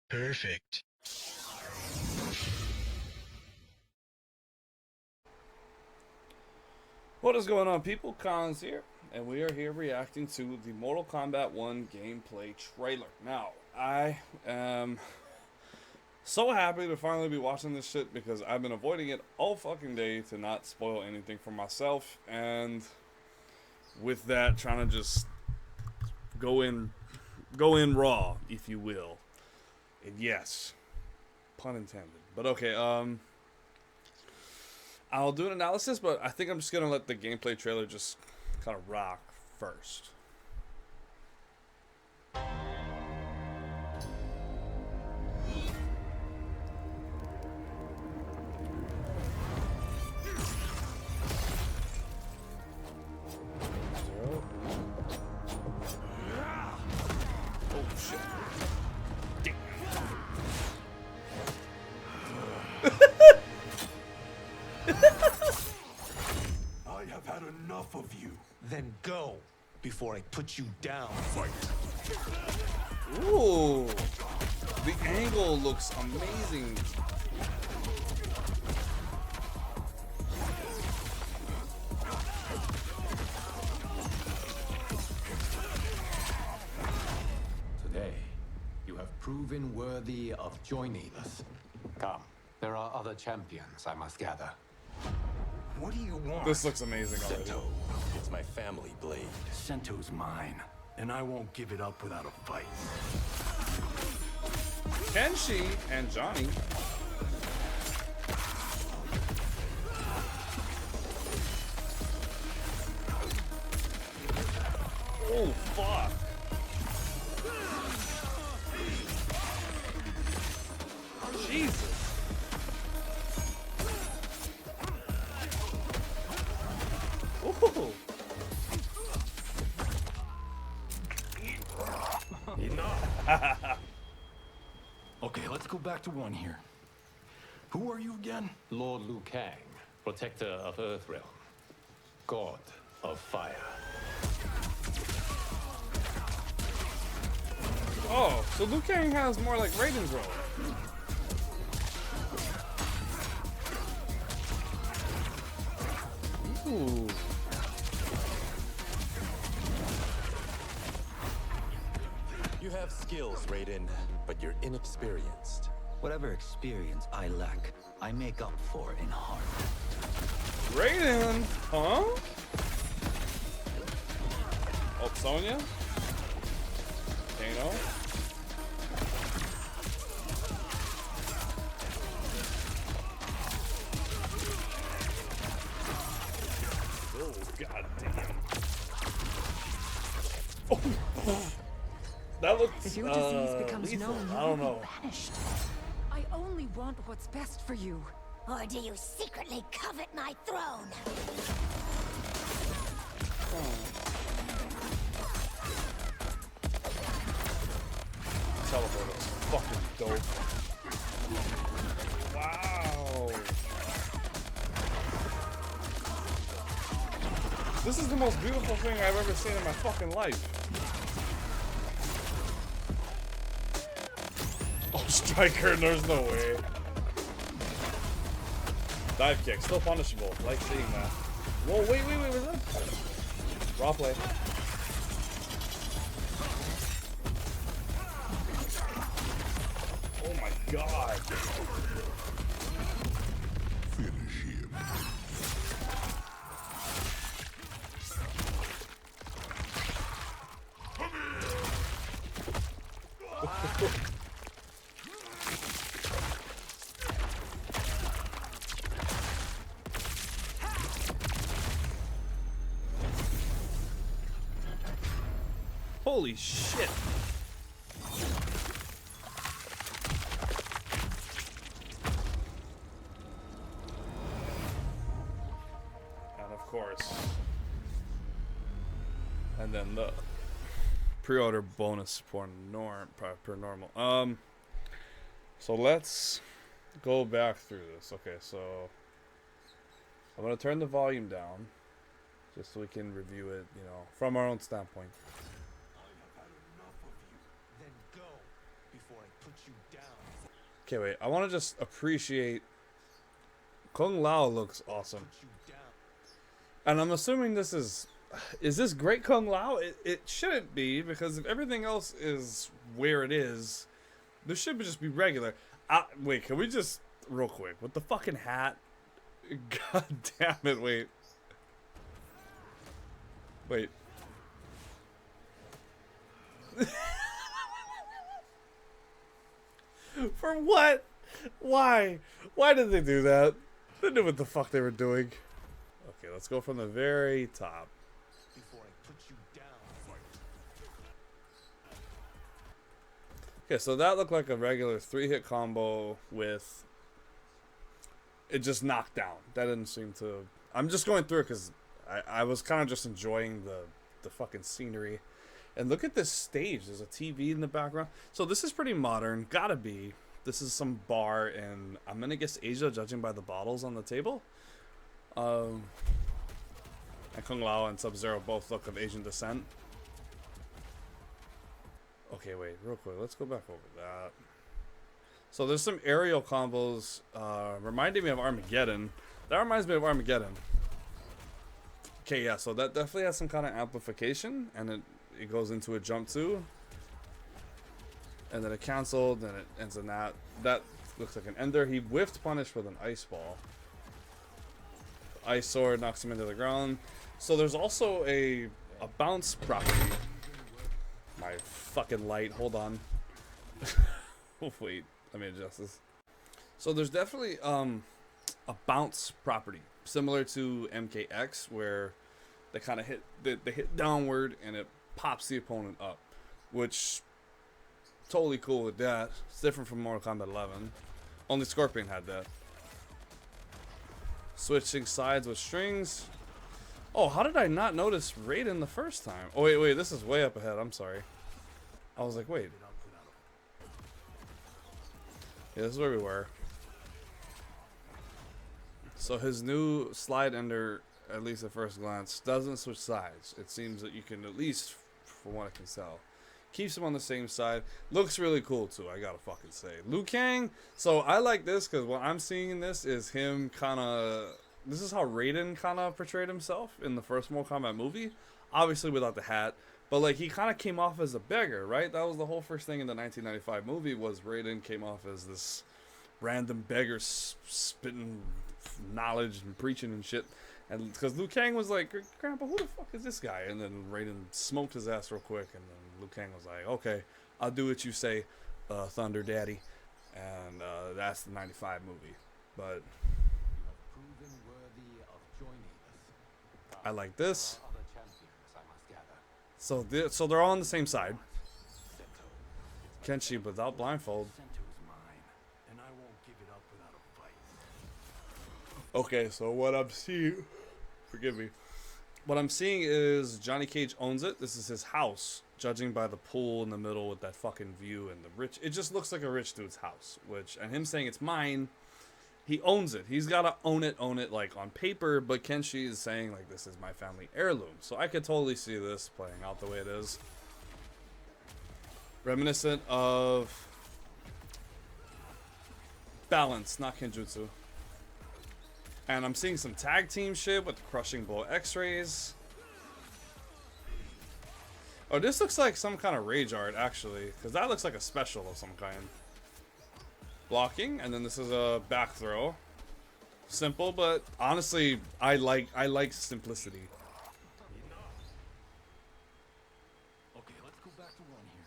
Perfect. What is going on, people? Cons here, and we are here reacting to the Mortal Kombat 1 gameplay trailer. Now, I am so happy to finally be watching this shit because I've been avoiding it all fucking day to not spoil anything for myself, and with that, trying to just go in raw, if you will. And yes, pun intended. But okay, I'll do an analysis, but I think I'm just gonna let the gameplay trailer just kind of rock first. Oh shit. Damn. I have had enough of you. Then go before I put you down. Fight. Ooh. The angle looks amazing. Today, you have proven worthy of joining us. Come, there are other champions I must gather. What do you want? This looks amazing already. Sento. It's my family blade. Sento's mine, and I won't give it up without a fight. Kenshi and Johnny. Oh, fuck. Jesus. Ooh. Enough. Okay, let's go back to one here. Who are you again? Lord Liu Kang, protector of Earthrealm, god of fire. Oh, so Liu Kang has more like Raiden's role. Ooh. You have skills, Raiden, but you're inexperienced. Whatever experience I lack, I make up for in heart. Raiden, huh? Oh, Sonya? Kano? Oh, god damn. Oh, that looks If your disease becomes lethal. known, I you don't will know. be banished. I only want what's best for you. Or do you secretly covet my throne? Teleport is fucking dope. Wow. This is the most beautiful thing I've ever seen in my fucking life. Oh, Striker, there's no way. Dive kick, still punishable. Like seeing that. Whoa, wait, where's that? Raw play. Oh my god. Finish him. Holy shit. And of course. And then the pre-order bonus per normal. So let's go back through this. Okay, so I'm gonna turn the volume down just so we can review it, you know, from our own standpoint. I have had enough of you. Then go before I put Okay, wait. I want to just appreciate. Kung Lao looks awesome. And I'm assuming this is... Is this great Kung Lao? It shouldn't be, because if everything else is where it is, this should just be regular. Wait, can we just... Real quick. With the fucking hat. God damn it, wait. Wait. For what? Why? Why did they do that? They knew what the fuck they were doing. Okay, let's go from the very top. Okay, so that looked like a regular 3-hit combo with it just knocked down. That didn't seem to... I'm just going through it because I was kind of just enjoying the fucking scenery. And look at this stage. There's a TV in the background. So this is pretty modern. Gotta be. This is some bar in, I'm going to guess, Asia, judging by the bottles on the table. And Kung Lao and Sub-Zero both look of Asian descent. Okay, wait, real quick. Let's go back over that. So there's some aerial combos reminding me of Armageddon. That reminds me of Armageddon. Okay, yeah, so that definitely has some kind of amplification. And it goes into a jump too. And then it canceled, and it ends in that. That looks like an ender. He whiffed punish with an ice ball. Ice sword knocks him into the ground. So there's also a bounce property. My fucking light. Hold on. Oh, wait. Let me adjust this. So there's definitely a bounce property similar to MKX, where they kind of hit they hit downward and it pops the opponent up, which totally cool with that. It's different from Mortal Kombat 11. Only Scorpion had that. Switching sides with strings. Oh, how did I not notice Raiden the first time? Oh, wait, this is way up ahead. I'm sorry. I was like, wait. Yeah, this is where we were. So his new slide ender, at least at first glance, doesn't switch sides. It seems that you can, at least from what I can tell, keeps him on the same side. Looks really cool too, I gotta fucking say. Liu Kang, so I like this because what I'm seeing in this is him kind of... This is how Raiden kind of portrayed himself in the first Mortal Kombat movie. Obviously without the hat. But like, he kind of came off as a beggar, right? That was the whole first thing in the 1995 movie, was Raiden came off as this random beggar spitting knowledge and preaching and shit. And because Liu Kang was like, Grandpa, who the fuck is this guy? And then Raiden smoked his ass real quick. And then Liu Kang was like, okay, I'll do what you say, Thunder Daddy. And that's the 95 movie. But I like this. So they're all on the same side. Kenshi without blindfold. Okay, so what I'm seeing, forgive me, what I'm seeing is Johnny Cage owns it. This is his house, judging by the pool in the middle with that fucking view and the rich. It just looks like a rich dude's house, and him saying it's mine, he owns it. He's got to own it like on paper, but Kenshi is saying like, this is my family heirloom. So I could totally see this playing out the way it is. Reminiscent of Balance, not Kenjutsu. And I'm seeing some tag team shit with the crushing blow x-rays. Oh, this looks like some kind of rage art, actually. Because that looks like a special of some kind. Blocking, and then this is a back throw. Simple, but honestly, I like simplicity. Okay, let's go back to one here.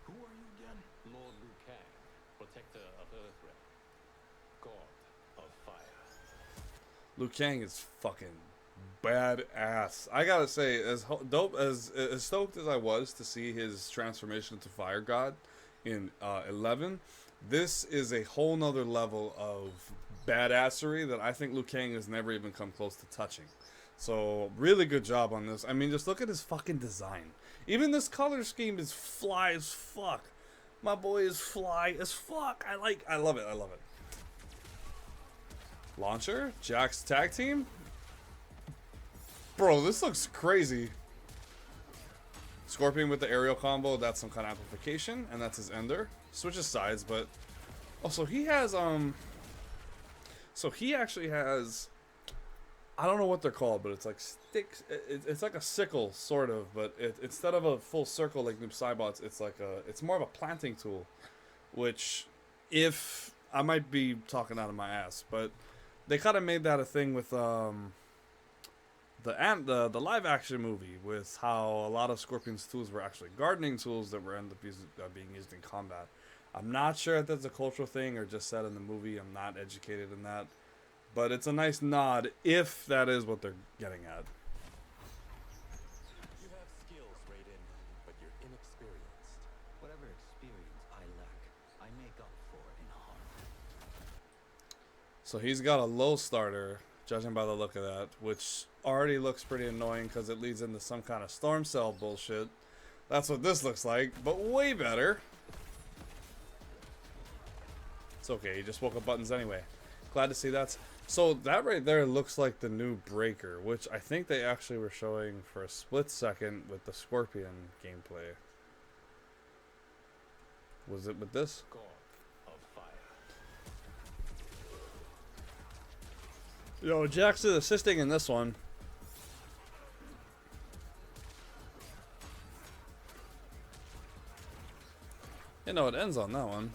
Who are you again? Lord Liu Kang, protector of Earthrealm, god of fire. Liu Kang is fucking badass. I gotta say, as dope as stoked as I was to see his transformation into Fire God in 11, this is a whole nother level of badassery that I think Liu Kang has never even come close to touching. So really good job on this. I mean, just look at his fucking design. Even this color scheme is fly as fuck. My boy is fly as fuck. I love it. I love it. Launcher, Jack's tag team. Bro, this looks crazy. Scorpion with the aerial combo, that's some kind of amplification, and that's his ender. switches sides, but also he has so he actually has, I don't know what they're called, but it's like sticks. It's like a sickle, sort of, but instead of a full circle like Noob Saibot's, it's more of a planting tool, which, if I might be talking out of my ass, but they kind of made that a thing with the live action movie, with how a lot of Scorpion's tools were actually gardening tools that were being used in combat. I'm not sure if that's a cultural thing or just said in the movie. I'm not educated in that. But it's a nice nod if that is what they're getting at. You have skills, Raiden, but you're inexperienced. Whatever experience I lack, I make up for in heart. So he's got a low starter, judging by the look of that, which already looks pretty annoying because it leads into some kind of storm cell bullshit. That's what this looks like, but way better. It's okay, he just woke up buttons anyway. Glad to see that. So that right there looks like the new Breaker, which I think they actually were showing for a split second with the Scorpion gameplay. Was it with this? God of fire. Yo, Jax is assisting in this one. You know, it ends on that one.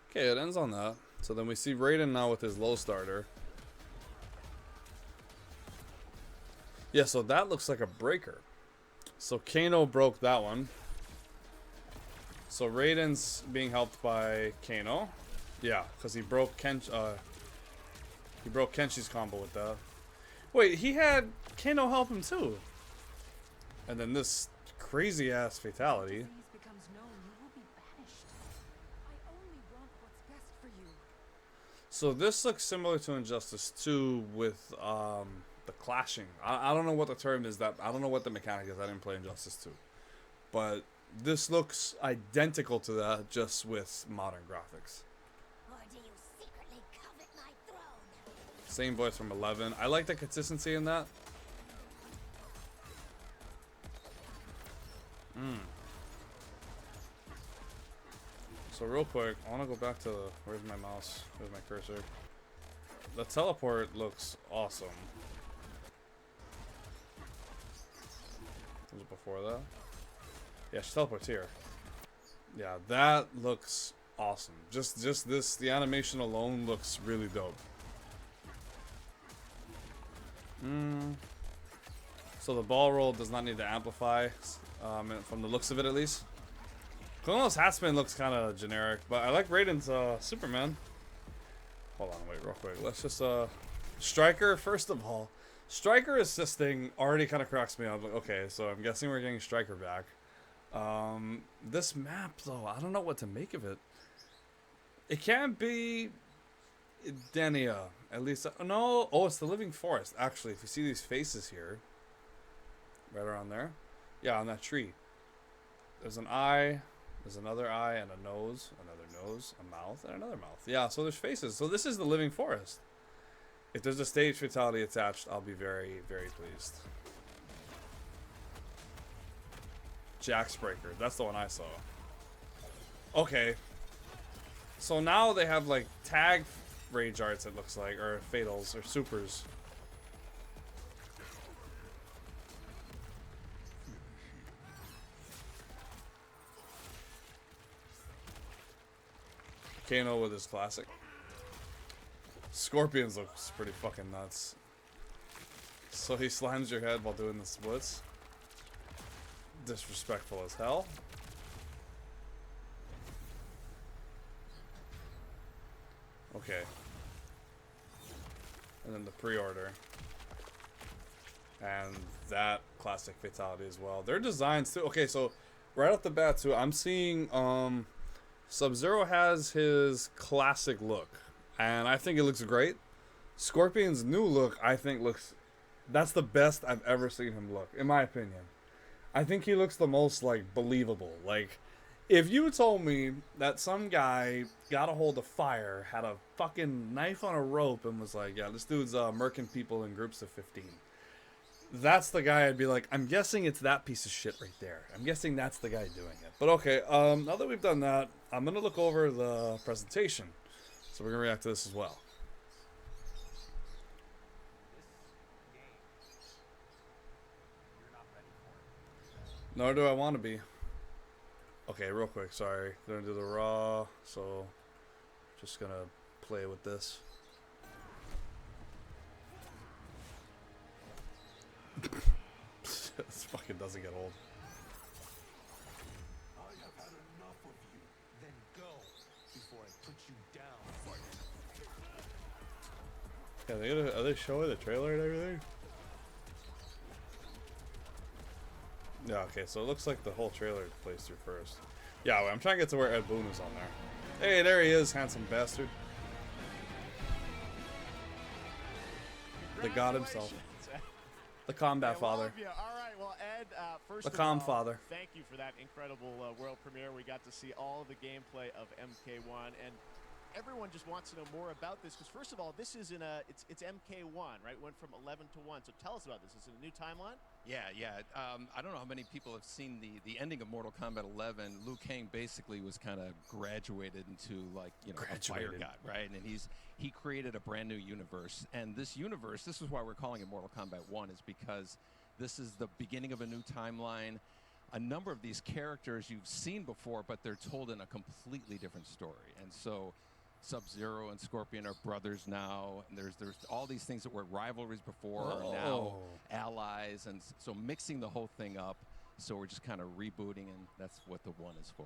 Okay, it ends on that. So then we see Raiden now with his low starter. Yeah, so that looks like a breaker. So Kano broke that one. So Raiden's being helped by Kano. Yeah, because he broke Kenshi's combo with that. Wait, he had Kano help him too. And then this crazy ass fatality. Becomes known, you will be banished. I only want what's best for you. So this looks similar to Injustice 2 with the clashing. I don't know what the term is. I don't know what the mechanic is. I didn't play Injustice 2. But this looks identical to that, just with modern graphics. Or do you secretly covet my throne? Same voice from 11. I like the consistency in that. So real quick, I want to go back to where's my mouse? Where's my cursor? The teleport looks awesome. Was it before that? Yeah, she teleports here. Yeah, that looks awesome. Just this, the animation alone looks really dope. So the ball roll does not need to amplify, from the looks of it at least. Klono's hat spin looks kind of generic, but I like Raiden's Superman. Hold on, wait, real quick. Let's just Striker. First of all, Striker assisting already kind of cracks me up. Like, okay, so I'm guessing we're getting Striker back. This map though, I don't know what to make of it. It can't be Denia, at least. No, oh, it's the Living Forest. Actually, if you see these faces here, right around there, yeah, on that tree. There's an eye. There's another eye and a nose, another nose, a mouth, and another mouth. Yeah, so there's faces. So this is the Living Forest. If there's a stage fatality attached, I'll be very, very pleased. Jax Breaker. That's the one I saw. Okay. So now they have like tag rage arts, it looks like, or fatals, or supers. Kano with his classic. Scorpions looks pretty fucking nuts. So he slams your head while doing the splits. Disrespectful as hell. Okay. And then the pre-order. And that classic fatality as well. Their designs too. Okay, so right off the bat too, I'm seeing Sub-Zero has his classic look, and I think it looks great. Scorpion's new look, I think that's the best I've ever seen him look, in my opinion. I think he looks the most, like, believable. Like, if you told me that some guy got a hold of fire, had a fucking knife on a rope, and was like, yeah, this dude's murking people in groups of 15. that's the guy I'd be like, I'm guessing it's that piece of shit right there. I'm guessing that's the guy doing it. But okay, now that we've done that, I'm going to look over the presentation. So we're going to react to this as well. Nor do I want to be. Okay, real quick, sorry. Gonna do the raw, so just gonna play with this. This fucking doesn't get old. I have had enough of you. Then go before I put you down. Yeah, are they showing the trailer and everything? Yeah, okay, so it looks like the whole trailer plays through first. Yeah, I'm trying to get to where Ed Boon is on there. Hey, there he is, handsome bastard. The god himself. The combat father. All right, well, Ed, first The of all, father. thank you for that incredible world premiere. We got to see all the gameplay of MK1, and everyone just wants to know more about this because, first of all, this is it's MK1, right? Went from 11 to 1. So tell us about this. Is it a new timeline? Yeah. I don't know how many people have seen the ending of Mortal Kombat 11. Liu Kang basically was kind of graduated into a fire god, right? And he created a brand new universe. And this universe, this is why we're calling it Mortal Kombat 1, is because this is the beginning of a new timeline. A number of these characters you've seen before, but they're told in a completely different story. And so Sub-Zero and Scorpion are brothers now, and there's all these things that were rivalries before are now allies, and so mixing the whole thing up. So we're just kind of rebooting, and that's what the 1 is for.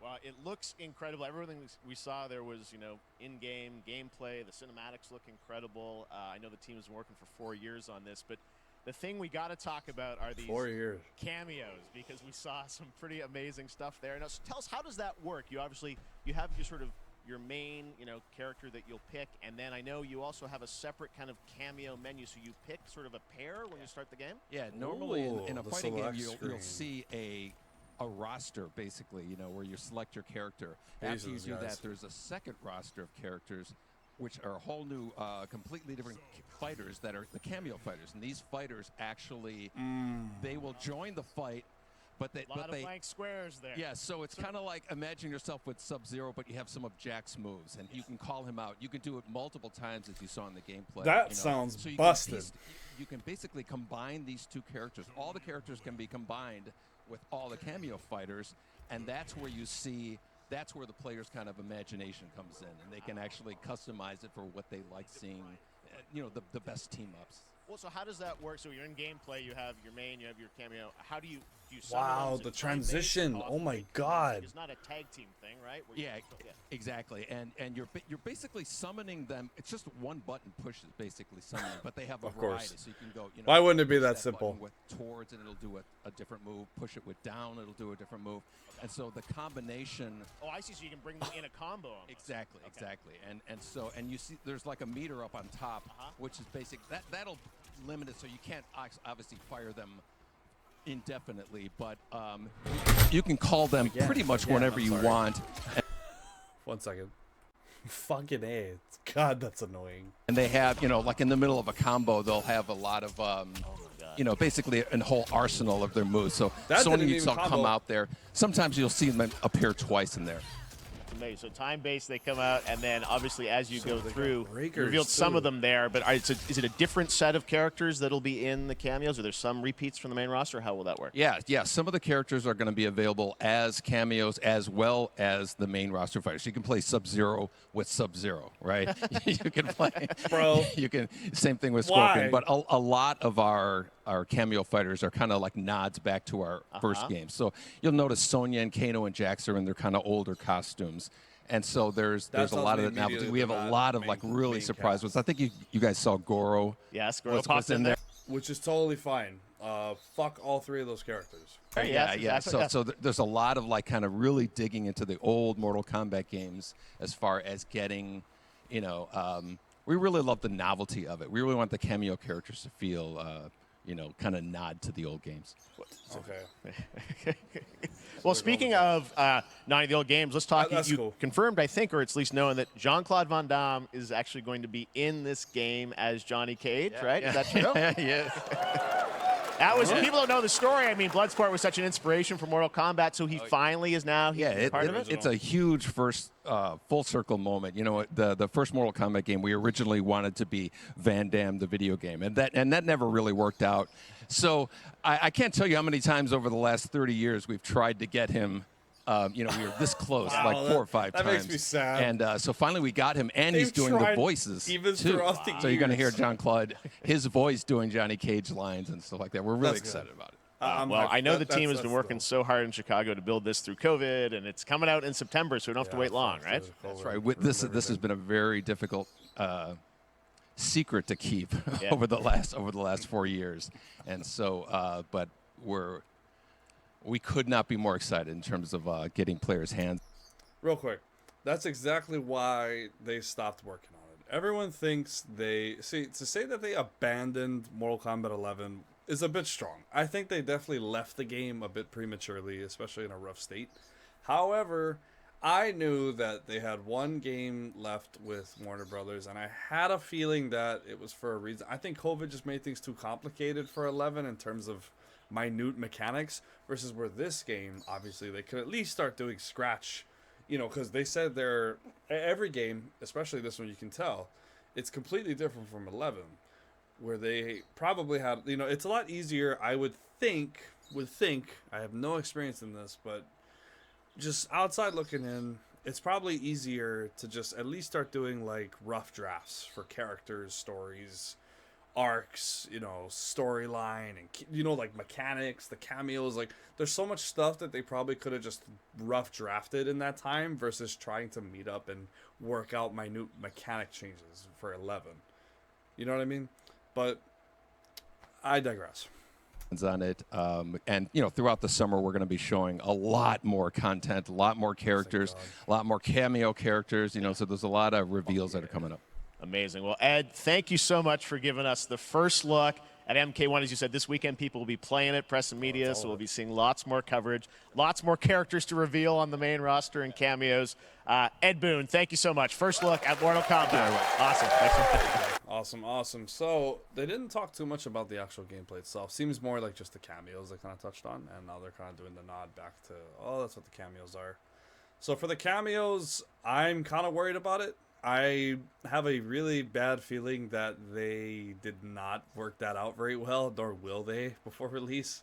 Well, it looks incredible. Everything we saw there was, in-game gameplay. The cinematics look incredible. I know the team has been working for 4 years on this, but the thing we got to talk about are these 4 years cameos, because we saw some pretty amazing stuff there. Now, so tell us, how does that work? You have your main, character that you'll pick, and then I know you also have a separate kind of cameo menu, so you pick sort of a pair when you start the game? Yeah, normally in a the fighting game, select you'll screen. see a roster, basically, where you select your character. These After are you those do guys. that, there's a second roster of characters, which are a whole new, completely different fighters that are the cameo fighters. And these fighters actually, they will join the fight, but they... A lot of blank squares there. Yeah, so it's kind of like, imagine yourself with Sub-Zero, but you have some of Jack's moves, and you can call him out. You can do it multiple times, as you saw in the gameplay. That sounds so busted. You can basically combine these two characters. All the characters can be combined with all the cameo fighters, and that's where you see, that's where the player's kind of imagination comes in, and they can actually customize it for what they like seeing, the best team-ups. Well, so how does that work? So you're in gameplay, you have your main, you have your cameo. How do you summon Wow, them? Is the it time-based, transition. off Oh my rate? God. It's not a tag team thing, right? Where Yeah, exactly. And you're basically summoning them. It's just one button pushes, basically summoning, but they have a Of course. variety. So you can go, Why wouldn't it be push that button simple? with towards, and it'll do a different move. Push it with down, it'll do a different move. And so the combination. Oh, I see. So you can bring them in a combo. Almost. Exactly, Okay. exactly. And you see there's like a meter up on top, which is basic. That'll limit it, so you can't obviously fire them indefinitely, but you can call them pretty much whenever you want. 1 second. Fucking A. God, that's annoying. And they have, like in the middle of a combo, they'll have a lot of, basically a whole arsenal of their moves. So That Sony didn't needs to even come combo. out there. Sometimes you'll see them appear twice in there. Amazing. So time-based, they come out, and then obviously as you So go they got through, you breakers, revealed some of too. them there. But is it a different set of characters that'll be in the cameos? Are there some repeats from the main roster? How will that work? Yeah. Some of the characters are going to be available as cameos as well as the main roster fighters. You can play Sub-Zero with Sub-Zero, right? You can play, Bro. You can same thing with Why? Scorpion. But a lot of our cameo fighters are kind of like nods back to our first game. So you'll notice Sonya and Kano and Jax are in their kind of older costumes. And so there's That a tells lot me of that immediately now. We have they're a not lot of main- like really main surprise cast. ones. I think you guys saw Goro. Yes, Goro was popped in there. Which is totally fine. Fuck all 3 of those characters. Yeah, Yeah. exactly. So there's a lot of like kind of really digging into the old Mortal Kombat games as far as getting, we really love the novelty of it. We really want the cameo characters to feel, kind of nod to the old games. Okay. Well, speaking of not the old games, let's talk. That's You cool. confirmed, I think, or it's at least known that Jean-Claude Van Damme is actually going to be in this game as Johnny Cage, right? Is that true? Yes. That was, people don't know the story. I mean, Bloodsport was such an inspiration for Mortal Kombat, so he finally is now part of it. It's a huge first full circle moment. You know, the first Mortal Kombat game, we originally wanted to be Van Damme, the video game, and that never really worked out. So I can't tell you how many times over the last 30 years we've tried to get him. You know, we were this close, Wow, like 4 or 5 times. That makes me sad. And so finally we got him, and he's doing the voices even too. throughout the So you're going to hear years. John Claude, his voice doing Johnny Cage lines and stuff like that. We're really That's excited good. about it. Well, I know the team has been that's working dope. so hard in Chicago to build this through COVID, and it's coming out in September, so we don't have to wait long, right? That's right. This has been a very difficult secret to keep over the last 4 years, and so but we could not be more excited in terms of getting players' hands. Real quick, that's exactly why they stopped working on it. Everyone thinks to say that they abandoned Mortal Kombat 11 is a bit strong. I think they definitely left the game a bit prematurely, especially in a rough state. However, I knew that they had one game left with Warner Brothers, and I had a feeling that it was for a reason. I think COVID just made things too complicated for 11 in terms of minute mechanics, versus where this game, obviously, they could at least start doing scratch, you know, because they said every game, especially this one, you can tell, it's completely different from 11, where they probably had, you know, it's a lot easier, I would think, I have no experience in this, but just outside looking in, it's probably easier to just at least start doing like rough drafts for characters, stories, arcs, you know, storyline, and, you know, like mechanics, the cameos. Like, there's so much stuff that they probably could have just rough drafted in that time versus trying to meet up and work out minute mechanic changes for 11. You know what I mean? But I digress. On it, and you know, throughout the summer we're going to be showing a lot more content, a lot more characters, a lot more cameo characters, you know, so there's a lot of reveals that are coming up. Amazing. Well, Ed, thank you so much for giving us the first look at MK1. As you said, this weekend people will be playing it, press and media, so we'll be seeing lots more coverage, lots more characters to reveal on the main roster and cameos. Ed Boon, thank you so much. First look at Mortal Kombat. Awesome. Thanks so much. Awesome. So they didn't talk too much about the actual gameplay itself. Seems more like just the cameos they kind of touched on, and now they're kind of doing the nod back to, oh, that's what the cameos are. So for the cameos, I'm kind of worried about it. I have a really bad feeling that they did not work that out very well, nor will they before release.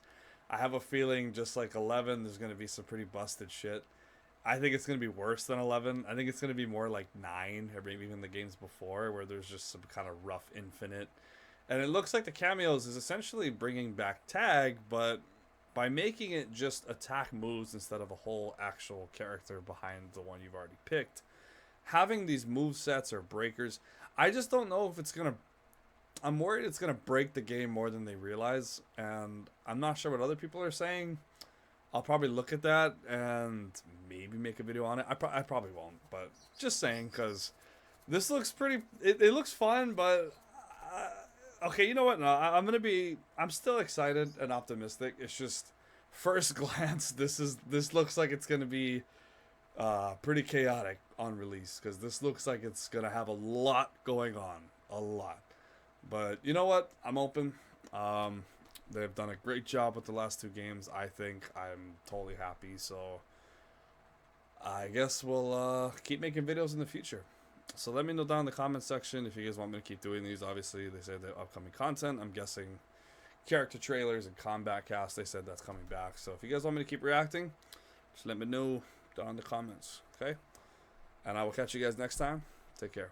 I have a feeling, just like 11, there's going to be some pretty busted shit. I think it's going to be worse than 11. I think it's going to be more like 9, or maybe even the games before, where there's just some kind of rough infinite. And it looks like the cameos is essentially bringing back tag, but by making it just attack moves instead of a whole actual character behind the one you've already picked. Having these move sets or breakers, I just don't know if it's going to... I'm worried it's going to break the game more than they realize, and I'm not sure what other people are saying. I'll probably look at that and maybe make a video on it. I probably won't, but just saying, because this looks pretty... It looks fun, but... okay, you know what? No, I'm still excited and optimistic. It's just, first glance, this looks like it's going to be pretty chaotic on release, because this looks like it's going to have a lot going on. A lot. But you know what? I'm open. They've done a great job with the last 2 games. I think I'm totally happy. So I guess we'll keep making videos in the future. So let me know down in the comments section if you guys want me to keep doing these. Obviously, they said the upcoming content. I'm guessing character trailers and combat cast. They said that's coming back. So if you guys want me to keep reacting, just let me know down in the comments. Okay? And I will catch you guys next time. Take care.